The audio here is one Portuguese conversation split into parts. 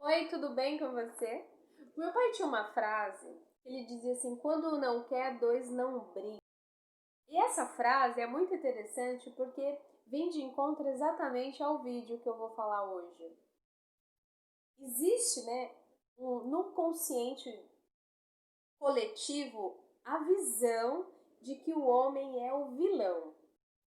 Oi, tudo bem com você? Meu pai tinha uma frase, ele dizia assim, quando um não quer, dois não brigam. E essa frase é muito interessante porque vem de encontro exatamente ao vídeo que eu vou falar hoje. Existe, né, no consciente coletivo, a visão de que o homem é o vilão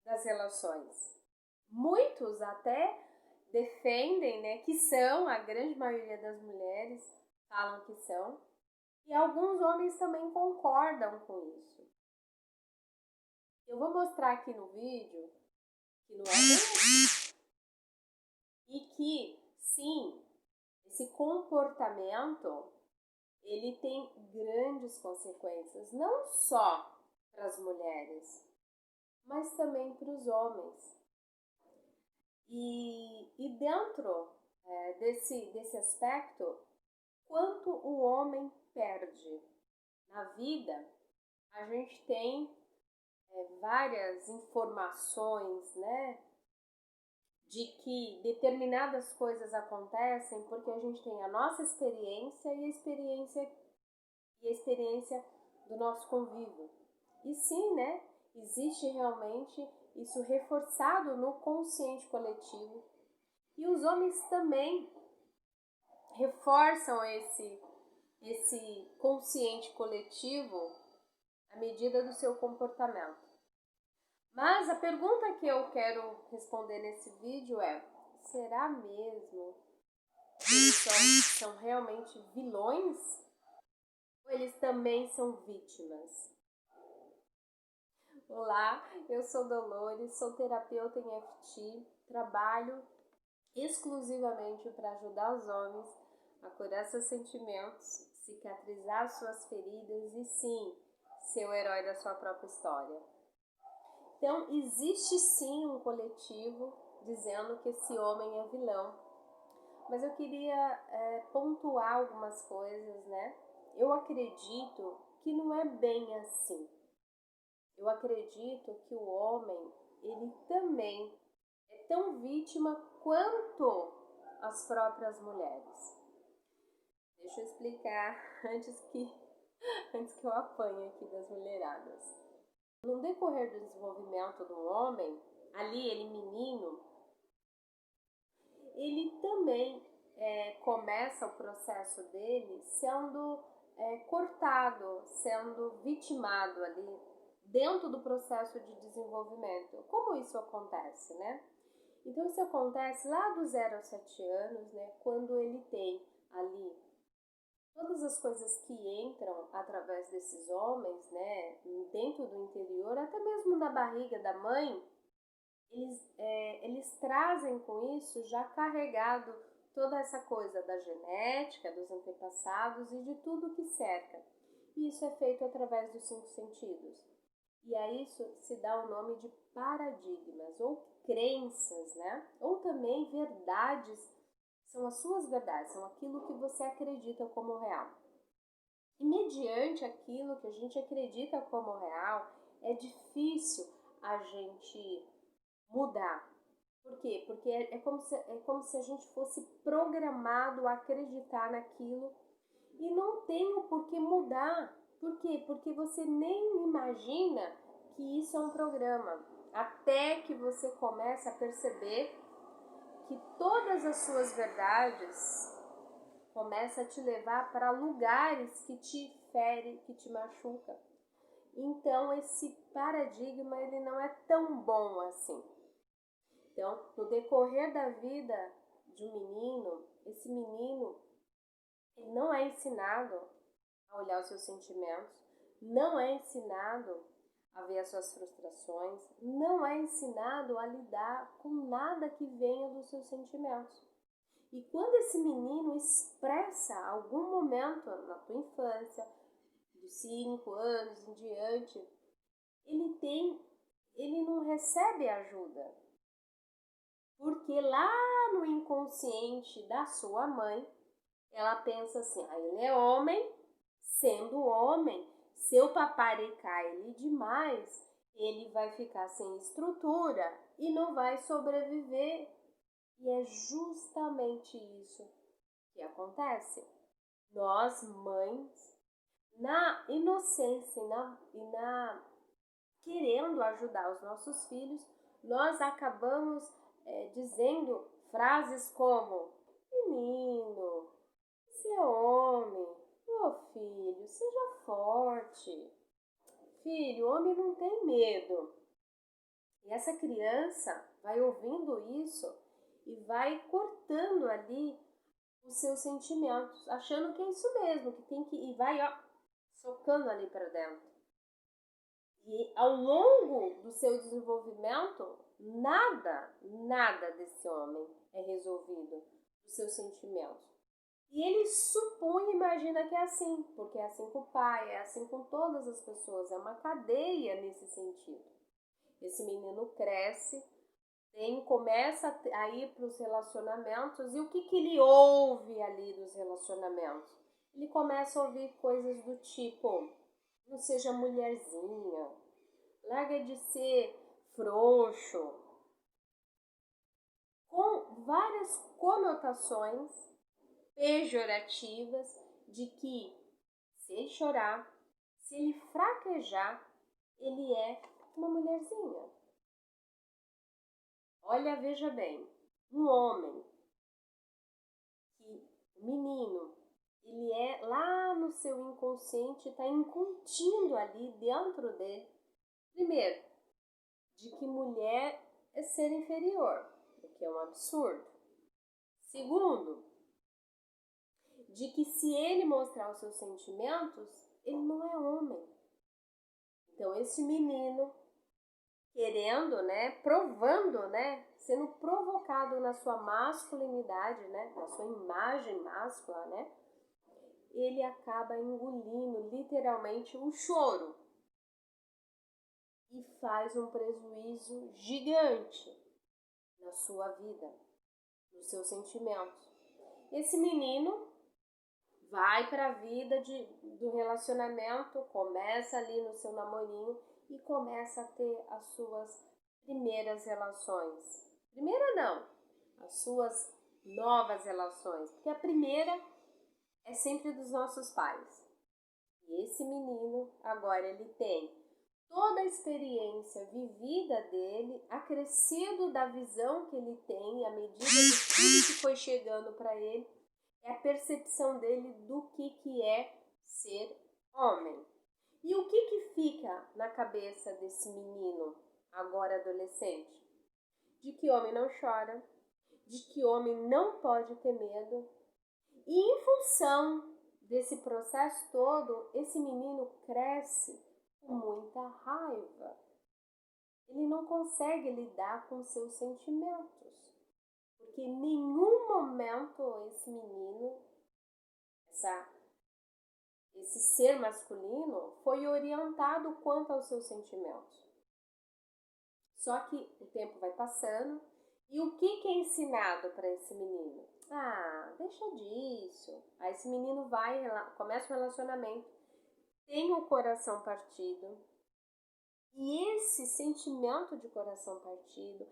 das relações. Muitos até defendem, né, que são, a grande maioria das mulheres falam que são, e alguns homens também concordam com isso. Eu vou mostrar aqui no vídeo que não é bem assim. E que, sim, esse comportamento ele tem grandes consequências, não só para as mulheres, mas também para os homens. E dentro desse aspecto, quanto o homem perde na vida, a gente tem várias informações, né, de que determinadas coisas acontecem porque a gente tem a nossa experiência e a experiência do nosso convívio. E sim, né, existe realmente isso reforçado no consciente coletivo. E os homens também reforçam esse consciente coletivo à medida do seu comportamento. Mas a pergunta que eu quero responder nesse vídeo é: será mesmo que eles são realmente vilões? Ou eles também são vítimas? Olá, eu sou Dolores, sou terapeuta em EFT, trabalho exclusivamente para ajudar os homens a curar seus sentimentos, cicatrizar suas feridas e sim, ser o herói da sua própria história. Então, existe sim um coletivo dizendo que esse homem é vilão. Mas eu queria pontuar algumas coisas, né? Eu acredito que não é bem assim. Eu acredito que o homem, ele também é tão vítima quanto as próprias mulheres. Deixa eu explicar antes que eu apanhe aqui das mulheradas. No decorrer do desenvolvimento do homem, ali ele menino, ele também começa o processo dele sendo cortado, sendo vitimado ali dentro do processo de desenvolvimento. Como isso acontece, né? Então isso acontece lá do 0 aos 7 anos, né? Quando ele tem ali todas as coisas que entram através desses homens, né? Dentro do interior, até mesmo na barriga da mãe, eles trazem com isso já carregado toda essa coisa da genética, dos antepassados e de tudo que cerca. E isso é feito através dos 5 sentidos. E a isso se dá o nome de paradigmas ou crenças, né? Ou também verdades, são as suas verdades, são aquilo que você acredita como real. E mediante aquilo que a gente acredita como real, é difícil a gente mudar. Por quê? Porque é como se a gente fosse programado a acreditar naquilo e não tem o porquê mudar. Por quê? Porque você nem imagina que isso é um programa. Até que você comece a perceber que todas as suas verdades começam a te levar para lugares que te ferem, que te machucam. Então esse paradigma ele não é tão bom assim. Então, no decorrer da vida de um menino, esse menino ele não é ensinado a olhar os seus sentimentos, não é ensinado a ver as suas frustrações, não é ensinado a lidar com nada que venha dos seus sentimentos. E quando esse menino expressa algum momento na tua infância, dos 5 anos em diante, ele não recebe ajuda. Porque lá no inconsciente da sua mãe, ela pensa assim, ele é homem, sendo homem, se eu paparicar ele demais, ele vai ficar sem estrutura e não vai sobreviver. E é justamente isso O que acontece? Nós, mães, na inocência e na querendo ajudar os nossos filhos, nós acabamos dizendo frases como: menino, você é homem, ô filho, seja forte. Filho, homem não tem medo. E essa criança vai ouvindo isso e vai cortando ali os seus sentimentos, achando que é isso mesmo, que tem que e vai socando ali para dentro. E ao longo do seu desenvolvimento, nada desse homem é resolvido, dos seus sentimentos. E ele supõe e imagina que é assim, porque é assim com o pai, é assim com todas as pessoas, é uma cadeia nesse sentido. Esse menino cresce, começa a ir para os relacionamentos, e o que ele ouve ali dos relacionamentos? Ele começa a ouvir coisas do tipo: não seja mulherzinha, larga de ser frouxo, com várias conotações pejorativas de que se ele chorar, se ele fraquejar, ele é uma mulherzinha. Olha, veja bem, um homem, o menino, ele é lá no seu inconsciente, está incutindo ali dentro dele, primeiro, de que mulher é ser inferior, o que é um absurdo. Segundo, de que se ele mostrar os seus sentimentos, ele não é homem. Então esse menino, querendo, provando, sendo provocado na sua masculinidade, na sua imagem máscula, ele acaba engolindo literalmente um choro e faz um prejuízo gigante na sua vida, nos seus sentimentos. Esse menino vai para a vida do relacionamento, começa ali no seu namorinho e começa a ter as suas primeiras relações. Primeira não, as suas novas relações, porque a primeira é sempre dos nossos pais. E esse menino agora ele tem toda a experiência vivida dele, acrescido da visão que ele tem, à medida de tudo que foi chegando para ele, é a percepção dele do que é ser homem. E o que fica na cabeça desse menino, agora adolescente? De que homem não chora, de que homem não pode ter medo. E em função desse processo todo, esse menino cresce com muita raiva. Ele não consegue lidar com seus sentimentos, porque em nenhum momento esse menino, esse ser masculino, foi orientado quanto aos seus sentimentos. Só que o tempo vai passando e o que é ensinado para esse menino? Ah, deixa disso. Aí esse menino começa um relacionamento, tem o coração partido. E esse sentimento de coração partido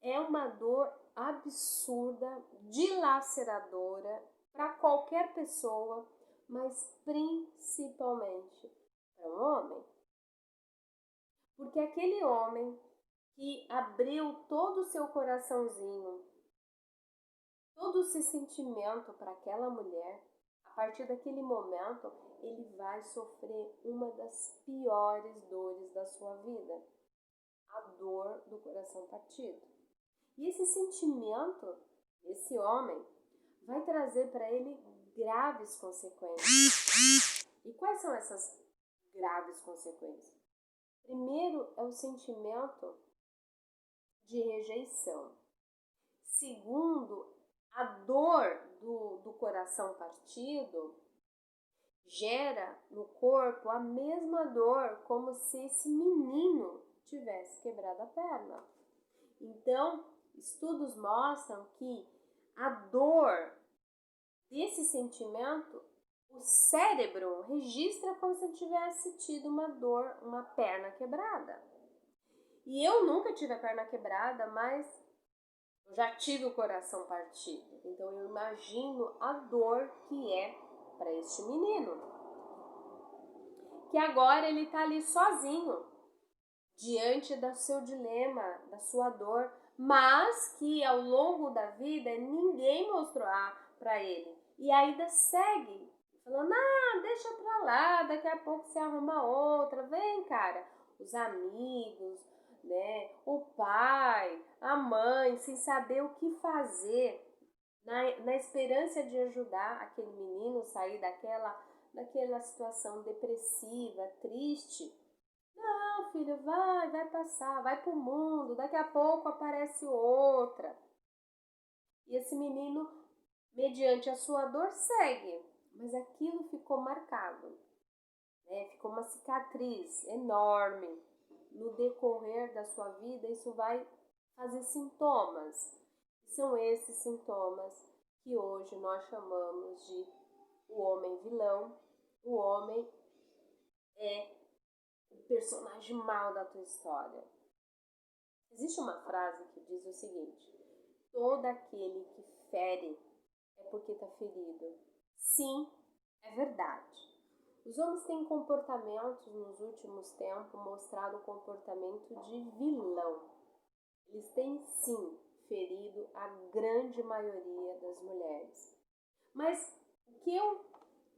é uma dor absurda, dilaceradora para qualquer pessoa, mas principalmente para um homem. Porque aquele homem que abriu todo o seu coraçãozinho, todo esse sentimento para aquela mulher, a partir daquele momento, ele vai sofrer uma das piores dores da sua vida, a dor do coração partido. E esse sentimento, esse homem, vai trazer para ele graves consequências. E quais são essas graves consequências? Primeiro é o sentimento de rejeição. Segundo, a dor do coração partido gera no corpo a mesma dor como se esse menino tivesse quebrado a perna. Então, estudos mostram que a dor desse sentimento, o cérebro registra como se tivesse tido uma dor, uma perna quebrada. E eu nunca tive a perna quebrada, mas Eu já tive o coração partido, então eu imagino a dor que é para este menino, que agora ele está ali sozinho, diante do seu dilema, da sua dor, mas que ao longo da vida ninguém mostrou para ele. E ainda segue, falando, deixa pra lá, daqui a pouco você arruma outra, vem cara. Os amigos, né, o pai, a mãe, sem saber o que fazer, na esperança de ajudar aquele menino a sair daquela situação depressiva, triste. Não, filho, vai passar, vai pro mundo, daqui a pouco aparece outra. E esse menino, mediante a sua dor, segue, mas aquilo ficou marcado, né? Ficou uma cicatriz enorme. No decorrer da sua vida, isso vai fazer sintomas. E são esses sintomas que hoje nós chamamos de o homem vilão. O homem é o personagem mau da tua história. Existe uma frase que diz o seguinte: todo aquele que fere é porque está ferido. Sim, é verdade. Os homens têm comportamentos nos últimos tempos mostrado o comportamento de vilão. Eles têm sim ferido a grande maioria das mulheres. Mas o que eu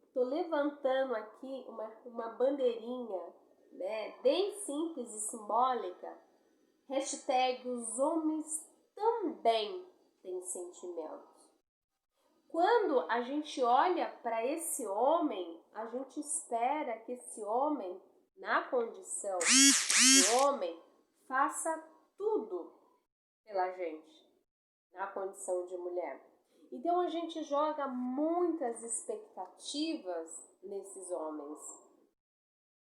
estou levantando aqui, uma bandeirinha, né, bem simples e simbólica, hashtag os homens também têm sentimentos. Quando a gente olha para esse homem, a gente espera que esse homem, na condição de homem, faça tudo pela gente, na condição de mulher. Então a gente joga muitas expectativas nesses homens,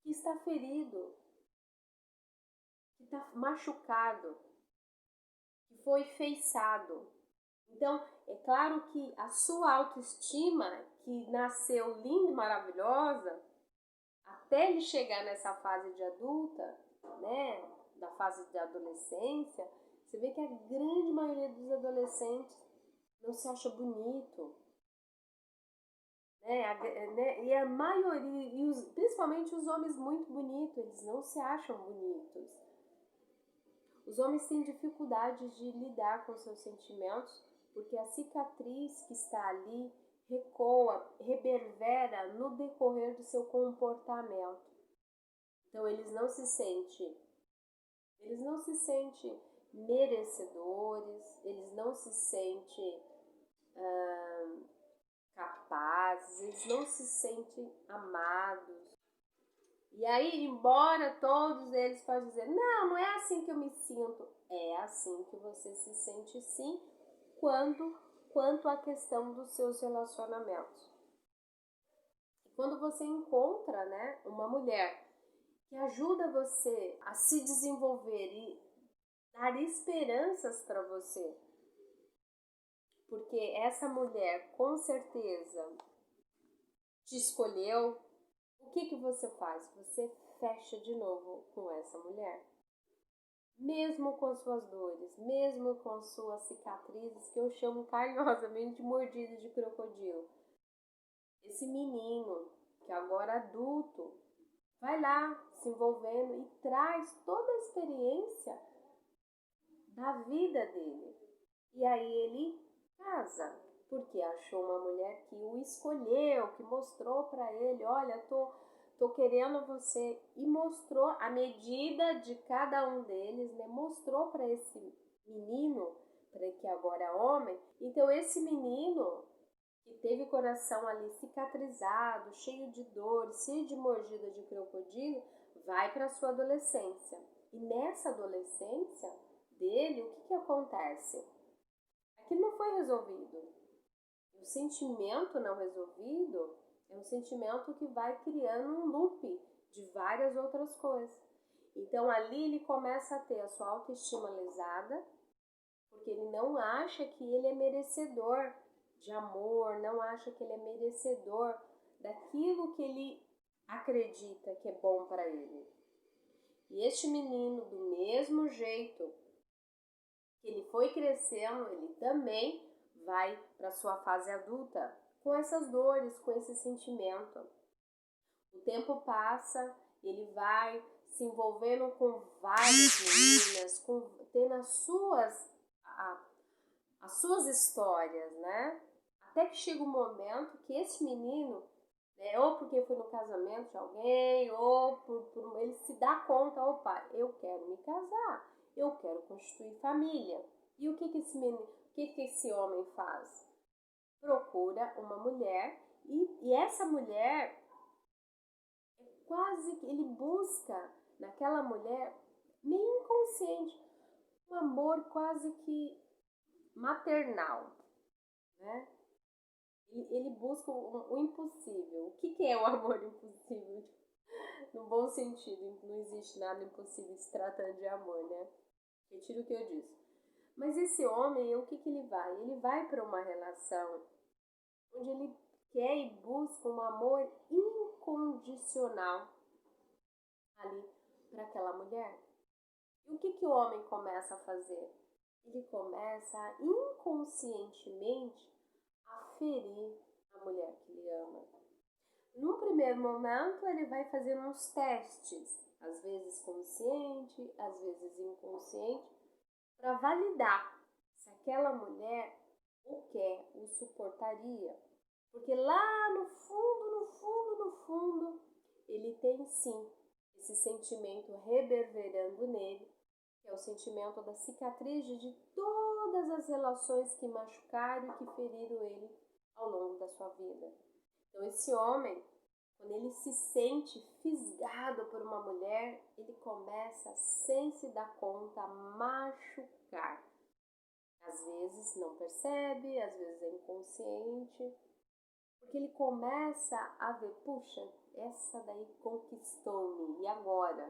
que está ferido, que está machucado, que foi feiçado. Então, é claro que a sua autoestima, que nasceu linda e maravilhosa, até ele chegar nessa fase de adulta, né, da fase de adolescência, você vê que a grande maioria dos adolescentes não se acha bonito, né? E a maioria, principalmente os homens muito bonitos, eles não se acham bonitos. Os homens têm dificuldade de lidar com seus sentimentos, porque a cicatriz que está ali recoa, reverbera no decorrer do seu comportamento. Então eles não se sentem merecedores, eles não se sentem capazes, eles não se sentem amados. E aí, embora todos eles possam dizer, não é assim que eu me sinto, é assim que você se sente sim, quanto à questão dos seus relacionamentos. Quando você encontra, né, uma mulher que ajuda você a se desenvolver e dar esperanças para você, porque essa mulher com certeza te escolheu, o que você faz? Você fecha de novo com essa mulher. Mesmo com suas dores, mesmo com suas cicatrizes, que eu chamo carinhosamente de mordidas de crocodilo. Esse menino, que agora é adulto, vai lá se envolvendo e traz toda a experiência da vida dele. E aí ele casa, porque achou uma mulher que o escolheu, que mostrou para ele, olha, tô querendo você, e mostrou a medida de cada um deles, né? Mostrou para esse menino, para que agora é homem. Então esse menino que teve o coração ali cicatrizado, cheio de dor, cheio de mordida de crocodilo, vai para sua adolescência. E nessa adolescência dele, o que acontece? Aquilo não foi resolvido. O sentimento não resolvido é um sentimento que vai criando um loop de várias outras coisas. Então ali ele começa a ter a sua autoestima lesada, porque ele não acha que ele é merecedor de amor, não acha que ele é merecedor daquilo que ele acredita que é bom para ele. E este menino, do mesmo jeito, que ele foi crescendo, ele também vai para sua fase adulta com essas dores, com esse sentimento. O tempo passa, ele vai se envolvendo com várias meninas, tendo as suas histórias, né? Até que chega um momento que esse menino, né, ou porque foi no casamento de alguém, ou por ele se dá conta, opa, eu quero me casar, eu quero constituir família. E o que esse menino, o que esse homem faz? Procura uma mulher e essa mulher quase que ele busca naquela mulher, meio inconsciente, um amor quase que maternal, né? Ele busca o impossível. O que é o amor impossível? No bom sentido, não existe nada impossível se tratando de amor, né? Retiro o que eu disse. Mas esse homem, o que ele vai? Ele vai para uma relação onde ele quer e busca um amor incondicional ali para aquela mulher. E o que o homem começa a fazer? Ele começa a inconscientemente a ferir a mulher que ele ama. Num primeiro momento, ele vai fazendo uns testes, às vezes consciente, às vezes inconsciente, para validar se aquela mulher o quer, o suportaria. Porque lá no fundo, ele tem sim esse sentimento reverberando nele, que é o sentimento da cicatriz de todas as relações que machucaram e que feriram ele ao longo da sua vida. Então esse homem, quando ele se sente fisgado por uma mulher, ele começa, sem se dar conta, a machucar. Às vezes não percebe, às vezes é inconsciente, porque ele começa a ver, puxa, essa daí conquistou-me, e agora?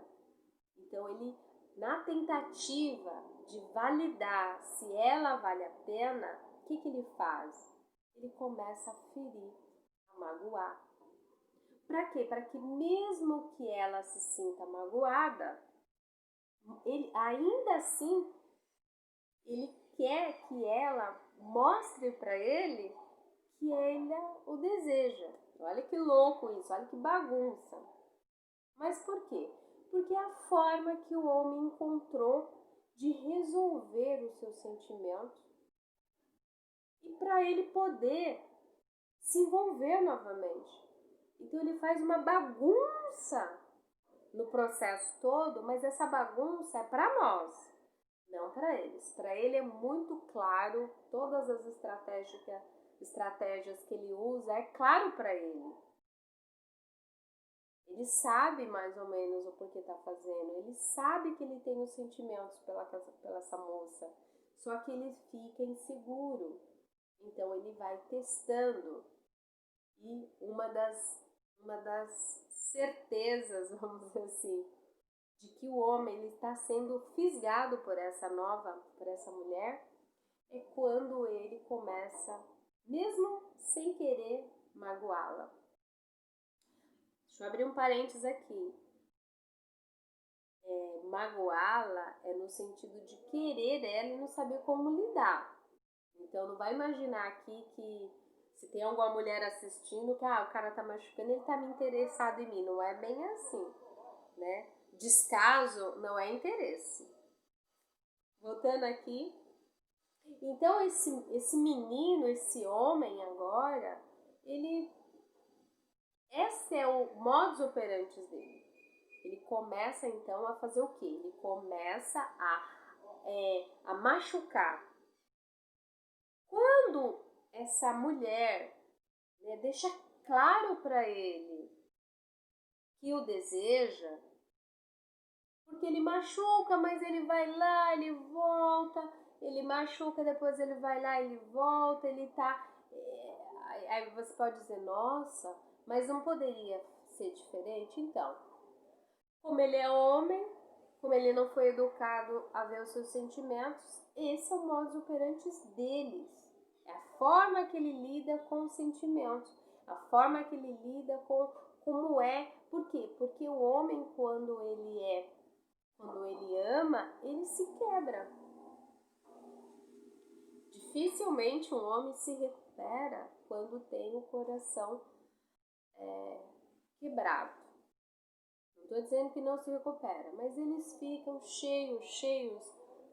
Então ele, na tentativa de validar se ela vale a pena, o que ele faz? Ele começa a ferir, a magoar. Para quê? Para que mesmo que ela se sinta magoada, ele ainda assim ele quer que ela mostre para ele que ele o deseja. Olha que louco isso, olha que bagunça. Mas por quê? Porque é a forma que o homem encontrou de resolver os seus sentimentos e para ele poder se envolver novamente. Então ele faz uma bagunça no processo todo, mas essa bagunça é para nós, não para eles. Para ele é muito claro, todas as estratégias que ele usa, é claro para ele. Ele sabe mais ou menos o porquê está fazendo, ele sabe que ele tem os sentimentos pela essa moça, só que ele fica inseguro. Então ele vai testando. E uma das certezas, vamos dizer assim, de que o homem ele está sendo fisgado por essa mulher, é quando ele começa, mesmo sem querer, magoá-la. Deixa eu abrir um parênteses aqui. Magoá-la é no sentido de querer ela e não saber como lidar. Então não vai imaginar aqui que se tem alguma mulher assistindo que o cara tá machucando, ele tá me interessado em mim. Não é bem assim, né? Descaso não é interesse. Voltando aqui. Então esse menino, esse homem agora, esse é o modus operandi dele. Ele começa então a fazer o quê? Ele começa a machucar. Quando essa mulher, né, deixa claro para ele que o deseja, porque ele machuca, mas ele vai lá, ele volta, ele machuca, depois ele vai lá, ele volta, ele tá... Aí você pode dizer, nossa, mas não poderia ser diferente? Então, como ele é homem, como ele não foi educado a ver os seus sentimentos, esse é o modus operandi deles. É a forma que ele lida com os sentimentos, a forma que ele lida com como é. Por quê? Porque o homem, quando ele ama, ele se quebra. dificilmente um homem se recupera quando tem o coração quebrado. Não estou dizendo que não se recupera, mas eles ficam cheios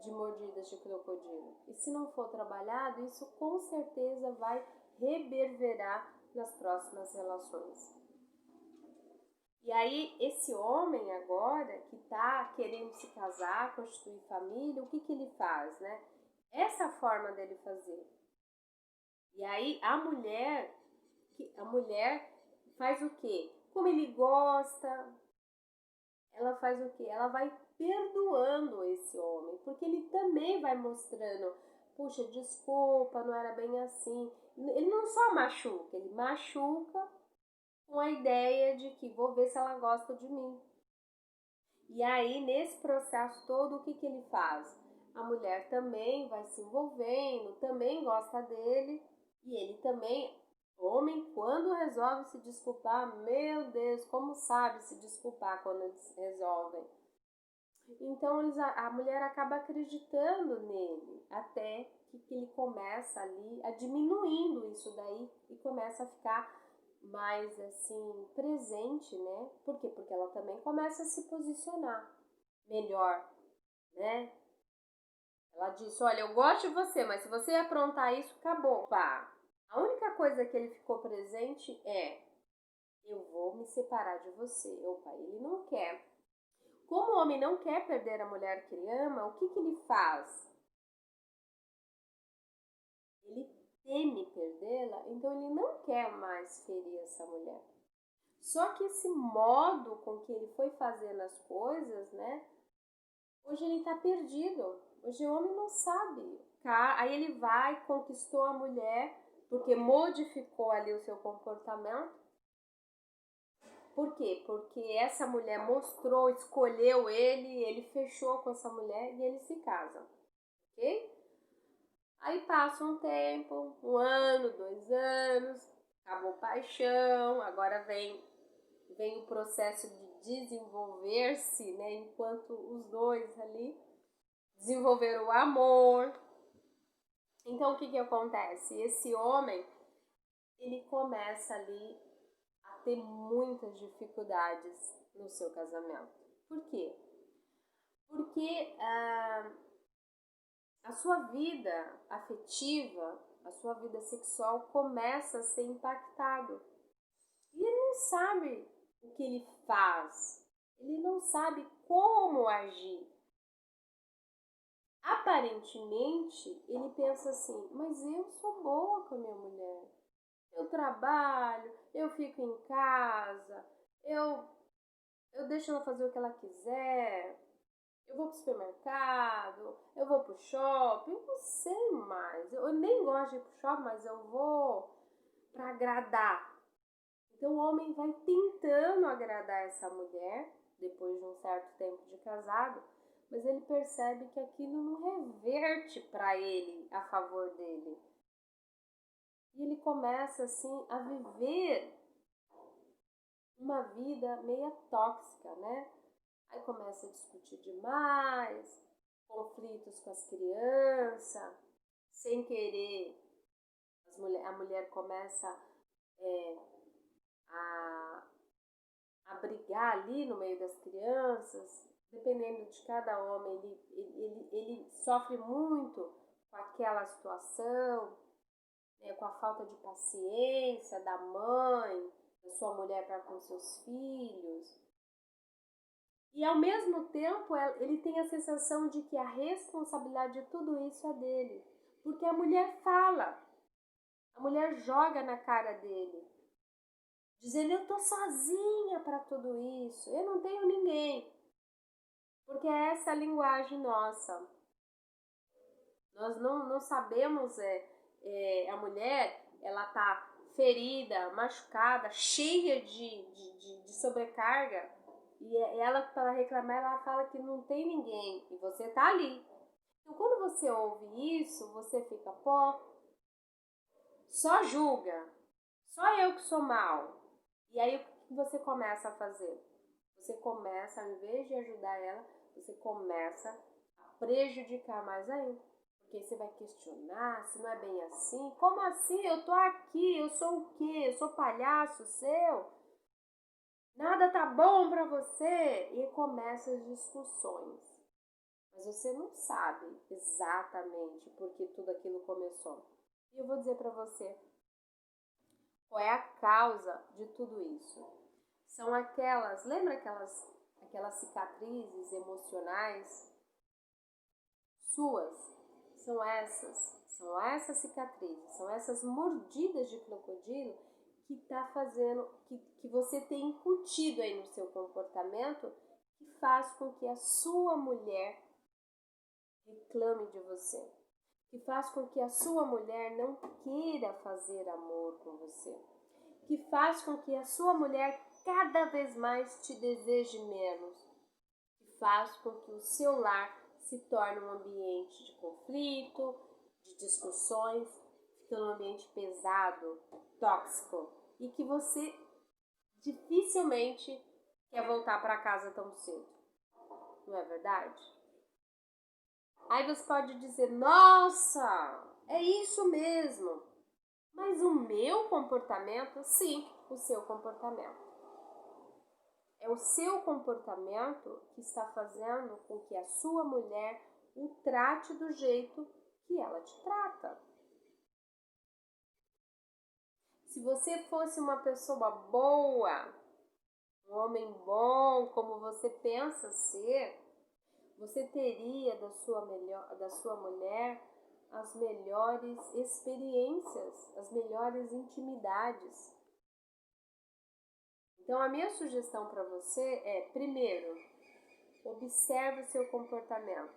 de mordidas de crocodilo. E se não for trabalhado, isso com certeza vai reverberar nas próximas relações. E aí, esse homem agora, que está querendo se casar, constituir família, o que ele faz, né? Essa forma dele fazer. E aí, a mulher faz o quê? Como ele gosta, ela faz o quê? Ela vai perdoando esse homem, porque ele também vai mostrando, puxa, desculpa, não era bem assim. Ele não só machuca, ele machuca com a ideia de que vou ver se ela gosta de mim. E aí, nesse processo todo, o que ele faz? A mulher também vai se envolvendo, também gosta dele, e ele também, homem, quando resolve se desculpar, meu Deus, como sabe se desculpar quando eles resolvem. Então, a mulher acaba acreditando nele, até que ele começa ali a diminuindo isso daí e começa a ficar mais assim presente, né? Por quê? Porque ela também começa a se posicionar melhor, né? Ela disse, olha, eu gosto de você, mas se você aprontar isso, acabou, pá. A única coisa que ele ficou presente é, eu vou me separar de você. Opa, ele não quer. Como o homem não quer perder a mulher que ele ama, o que ele faz? Ele teme perdê-la, então ele não quer mais ferir essa mulher. Só que esse modo com que ele foi fazendo as coisas, né? Hoje ele tá perdido. Hoje o homem não sabe. Aí ele vai, conquistou a mulher, porque modificou ali o seu comportamento. Por quê? Porque essa mulher mostrou, escolheu ele fechou com essa mulher e eles se casam. Ok? Aí passa um tempo, 1 ano, 2 anos, acabou paixão, agora vem o processo de desenvolver-se, né? Enquanto os dois ali desenvolveram o amor. Então o que acontece? Esse homem, ele começa ali a ter muitas dificuldades no seu casamento. Por quê? Porque a sua vida afetiva, a sua vida sexual começa a ser impactado. E ele não sabe o que ele faz. Ele não sabe como agir. Aparentemente, ele pensa assim, mas eu sou boa com a minha mulher. Eu trabalho, eu fico em casa, eu deixo ela fazer o que ela quiser, eu vou pro supermercado, eu vou pro shopping, eu não sei mais. Eu nem gosto de ir pro shopping, mas eu vou para agradar. Então o homem vai tentando agradar essa mulher, depois de um certo tempo de casado, mas ele percebe que aquilo não reverte para ele a favor dele. E ele começa assim a viver uma vida meio tóxica, né? Aí começa a discutir demais, conflitos com as crianças, sem querer, a mulher começa a brigar ali no meio das crianças. Dependendo de cada homem, ele sofre muito com aquela situação, né, com a falta de paciência da mãe, da sua mulher para com seus filhos. E ao mesmo tempo ele tem a sensação de que a responsabilidade de tudo isso é dele. Porque a mulher fala, a mulher joga na cara dele, dizendo, eu tô sozinha para tudo isso, eu não tenho ninguém. Porque é essa a linguagem nossa. Nós não sabemos, a mulher, ela tá ferida, machucada, cheia de sobrecarga. E ela, para reclamar, ela fala que não tem ninguém. E você tá ali. Então, quando você ouve isso, você fica, pô, só julga. Só eu que sou mal. E aí, o que você começa a fazer? Você começa, ao invés de ajudar ela, você começa a prejudicar mais ainda. Porque aí você vai questionar se não é bem assim. Como assim? Eu tô aqui, eu sou o quê? Eu sou palhaço seu? Nada tá bom pra você? E começam as discussões. Mas você não sabe exatamente por que tudo aquilo começou. E eu vou dizer pra você qual é a causa de tudo isso. São lembra aquelas cicatrizes emocionais suas? São essas cicatrizes, são essas mordidas de crocodilo que está fazendo, que você tem incutido aí no seu comportamento, que faz com que a sua mulher reclame de você, que faz com que a sua mulher não queira fazer amor com você, que faz com que a sua mulher cada vez mais te deseje menos, que faz com que o seu lar se torne um ambiente de conflito, de discussões, fica um ambiente pesado, tóxico, e que você dificilmente quer voltar para casa tão cedo. Não é verdade? Aí você pode dizer, nossa, é isso mesmo. Mas o meu comportamento, sim, o seu comportamento. É o seu comportamento que está fazendo com que a sua mulher o trate do jeito que ela te trata. Se você fosse uma pessoa boa, um homem bom, como você pensa ser, você teria da sua mulher as melhores experiências, as melhores intimidades. Então, a minha sugestão para você é, primeiro, observe o seu comportamento.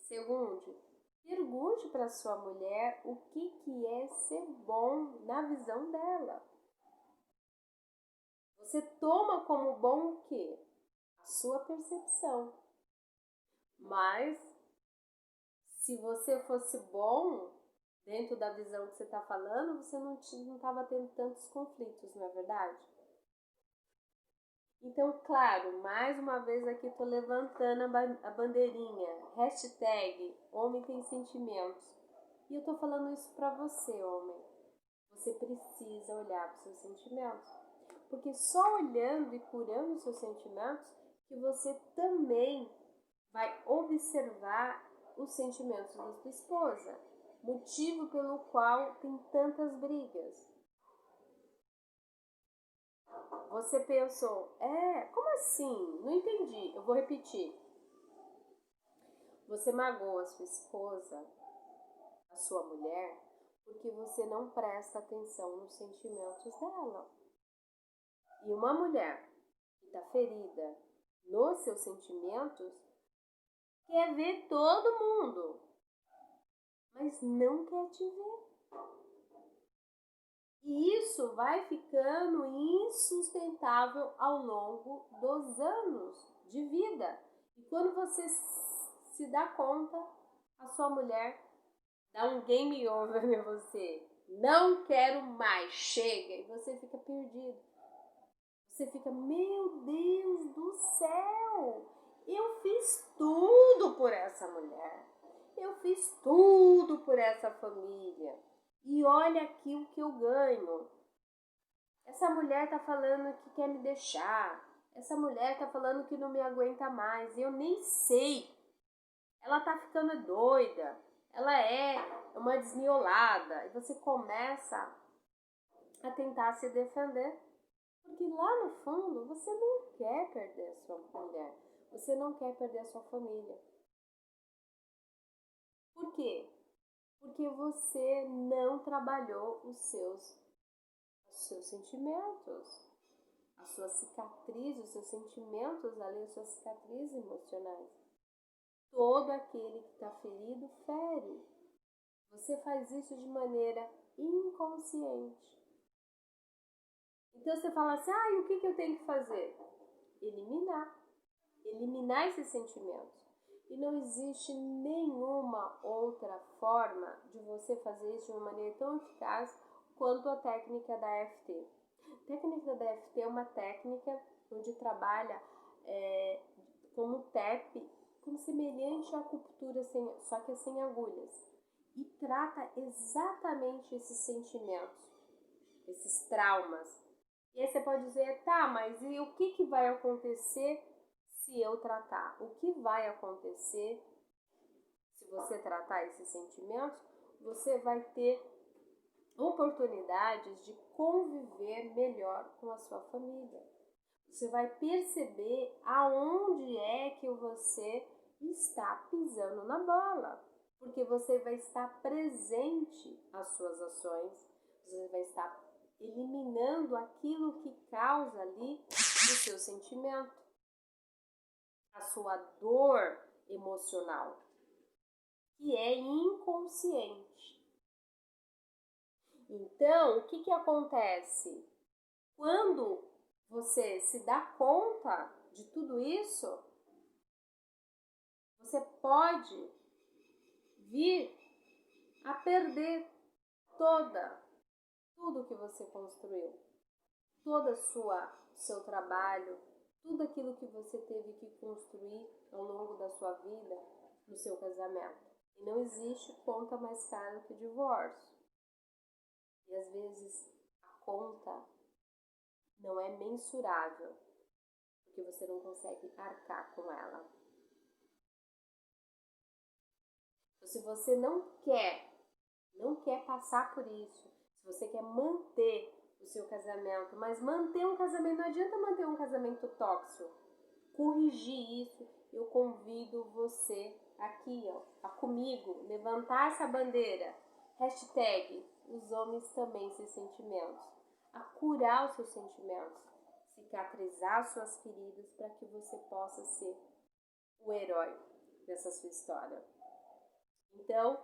Segundo, pergunte para sua mulher o que é ser bom na visão dela. Você toma como bom o quê? A sua percepção. Mas, se você fosse bom, dentro da visão que você está falando, você não estava tendo tantos conflitos, não é verdade? Então, claro, mais uma vez aqui estou levantando a bandeirinha, hashtag homem tem sentimentos. E eu estou falando isso para você, homem. Você precisa olhar para os seus sentimentos. Porque só olhando e curando os seus sentimentos que você também vai observar os sentimentos da sua esposa. Motivo pelo qual tem tantas brigas. Você pensou, como assim? Não entendi. Eu vou repetir. Você magoa a sua esposa, a sua mulher, porque você não presta atenção nos sentimentos dela. E uma mulher que está ferida nos seus sentimentos quer ver todo mundo, mas não quer te ver. E isso vai ficando insustentável ao longo dos anos de vida. E quando você se dá conta, a sua mulher dá um game over em você. Não quero mais, chega. E você fica perdido. Você fica, meu Deus do céu, eu fiz tudo por essa mulher. Eu fiz tudo por essa família. E olha aqui o que eu ganho. Essa mulher tá falando que quer me deixar. Essa mulher tá falando que não me aguenta mais. Eu nem sei. Ela tá ficando doida. Ela é uma desmiolada. E você começa a tentar se defender. Porque lá no fundo você não quer perder a sua mulher. Você não quer perder a sua família. Por quê? Porque você não trabalhou os seus sentimentos, as suas cicatrizes, os seus sentimentos ali, as suas cicatrizes emocionais. Todo aquele que está ferido fere. Você faz isso de maneira inconsciente. Então você fala assim, e o que eu tenho que fazer? Eliminar esses sentimentos. E não existe nenhuma outra forma de você fazer isso de uma maneira tão eficaz quanto a técnica da EFT. A técnica da EFT é uma técnica onde trabalha como TEP, como semelhante à acupuntura, só que sem agulhas. e trata exatamente esses sentimentos, esses traumas. E aí você pode dizer, tá, mas e o que vai acontecer se eu tratar? O que vai acontecer se você tratar esses sentimentos? Você vai ter oportunidades de conviver melhor com a sua família. Você vai perceber aonde é que você está pisando na bola, porque você vai estar presente às suas ações, você vai estar eliminando aquilo que causa ali o seu sentimento, a sua dor emocional, que é inconsciente. Então, o que acontece? Quando você se dá conta de tudo isso, você pode vir a perder tudo que você construiu, todo o seu trabalho, tudo aquilo que você teve que construir ao longo da sua vida, no seu casamento. E não existe conta mais cara que o divórcio. E às vezes a conta não é mensurável, porque você não consegue arcar com ela. Então, se você não quer passar por isso, se você quer manter o seu casamento, mas manter um casamento, não adianta manter um casamento tóxico, corrigir isso, eu convido você aqui, ó, comigo, levantar essa bandeira, hashtag, os homens também seus sentimentos, a curar os seus sentimentos, cicatrizar suas feridas para que você possa ser o herói dessa sua história. Então,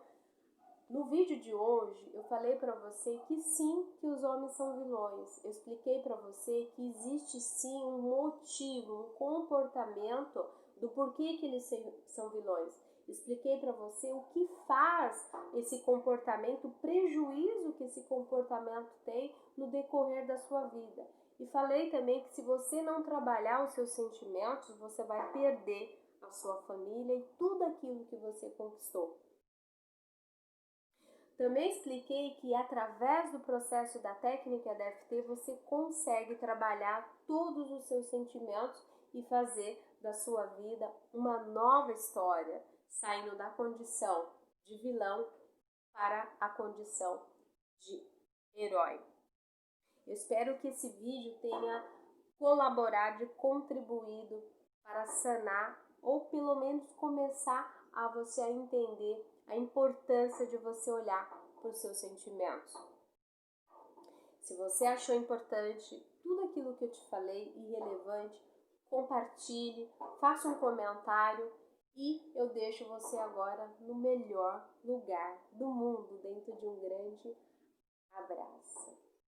no vídeo de hoje, eu falei para você que sim, que os homens são vilões. Eu expliquei para você que existe sim um motivo, um comportamento do porquê que eles são vilões. Expliquei para você o que faz esse comportamento, o prejuízo que esse comportamento tem no decorrer da sua vida. E falei também que se você não trabalhar os seus sentimentos, você vai perder a sua família e tudo aquilo que você conquistou. Também expliquei que através do processo da técnica DFT você consegue trabalhar todos os seus sentimentos e fazer da sua vida uma nova história, saindo da condição de vilão para a condição de herói. Eu espero que esse vídeo tenha colaborado e contribuído para sanar ou pelo menos começar a você a entender a importância de você olhar para os seus sentimentos. Se você achou importante tudo aquilo que eu te falei e relevante, compartilhe, faça um comentário e eu deixo você agora no melhor lugar do mundo, dentro de um grande abraço.